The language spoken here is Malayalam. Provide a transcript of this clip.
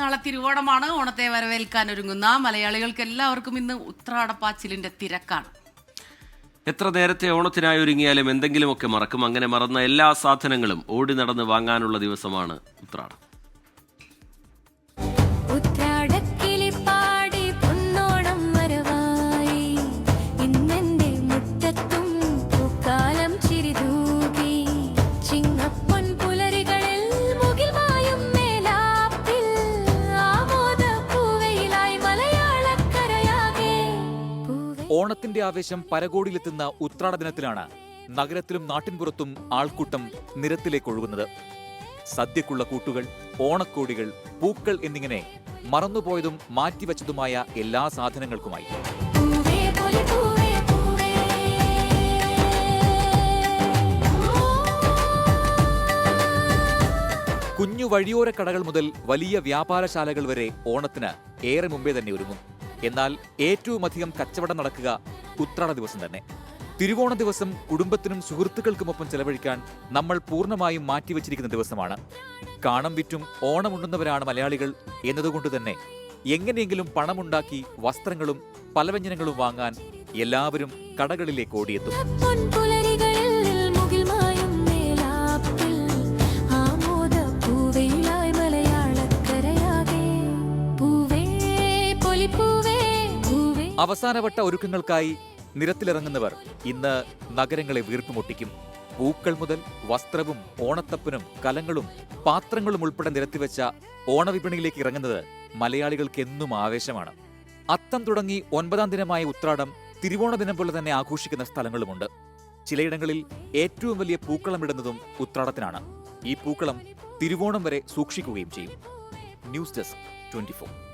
നാളെ തിരുവോണമാണ്. ഓണത്തെ വരവേൽക്കാൻ ഒരുങ്ങുന്ന മലയാളികൾക്ക് എല്ലാവർക്കും ഇന്ന് ഉത്രാടപ്പാച്ചിലിന്റെ തിരക്കാണ്. എത്ര നേരത്തെ ഓണത്തിനായി ഒരുങ്ങിയാലും എന്തെങ്കിലുമൊക്കെ മറക്കും. അങ്ങനെ മറന്ന എല്ലാ സാധനങ്ങളും ഓടി നടന്ന് വാങ്ങാനുള്ള ദിവസമാണ് ഉത്രാടം. ഓണത്തിന്റെ ആവേശം പരകോടിയിലെത്തുന്ന ഉത്രാട ദിനത്തിലാണ് നഗരത്തിലും നാട്ടിൻപുറത്തും ആൾക്കൂട്ടം നിരത്തിലേക്ക് ഒഴുകുന്നത്. സദ്യക്കുള്ള കൂട്ടുകൾ, ഓണക്കോടികൾ, പൂക്കൾ എന്നിങ്ങനെ മറന്നുപോയതും മാറ്റിവെച്ചതുമായ എല്ലാ സാധനങ്ങൾക്കുമായി. കുഞ്ഞു വഴിയോര കടകൾ മുതൽ വലിയ വ്യാപാരശാലകൾ വരെ ഓണത്തിന് ഏറെ മുമ്പേ തന്നെ ഒരുങ്ങും. എന്നാൽ ഏറ്റവുമധികം കച്ചവടം നടക്കുക ഉത്രാട ദിവസം തന്നെ. തിരുവോണ ദിവസം കുടുംബത്തിനും സുഹൃത്തുക്കൾക്കുമൊപ്പം ചെലവഴിക്കാൻ നമ്മൾ പൂർണ്ണമായും മാറ്റിവെച്ചിരിക്കുന്ന ദിവസമാണ്. കാണം വിറ്റും ഓണമുണ്ണുന്നവരാണ് മലയാളികൾ എന്നതുകൊണ്ട് തന്നെ എങ്ങനെയെങ്കിലും പണമുണ്ടാക്കി വസ്ത്രങ്ങളും പലവ്യഞ്ജനങ്ങളും വാങ്ങാൻ എല്ലാവരും കടകളിലേക്ക് ഓടിയെത്തും. അവസാനവട്ട ഒരുക്കങ്ങൾക്കായി നിരത്തിലിറങ്ങുന്നവർ ഇന്ന് നഗരങ്ങളെ വീർപ്പുമുട്ടിക്കും. പൂക്കൾ മുതൽ വസ്ത്രവും ഓണത്തപ്പനും കലങ്ങളും പാത്രങ്ങളും ഉൾപ്പെടെ നിരത്തിവെച്ച ഓണവിപണിയിലേക്ക് ഇറങ്ങുന്നത് മലയാളികൾക്ക് എന്നും ആവേശമാണ്. അത്തം തുടങ്ങി 9ാം ദിനമായ ഉത്രാടം തിരുവോണ ദിനം പോലെ തന്നെ ആഘോഷിക്കുന്ന സ്ഥലങ്ങളുമുണ്ട്. ചിലയിടങ്ങളിൽ ഏറ്റവും വലിയ പൂക്കളമിടുന്നതും ഉത്രാടത്തിനാണ്. ഈ പൂക്കളം തിരുവോണം വരെ സൂക്ഷിക്കുകയും ചെയ്യും. News desk 24.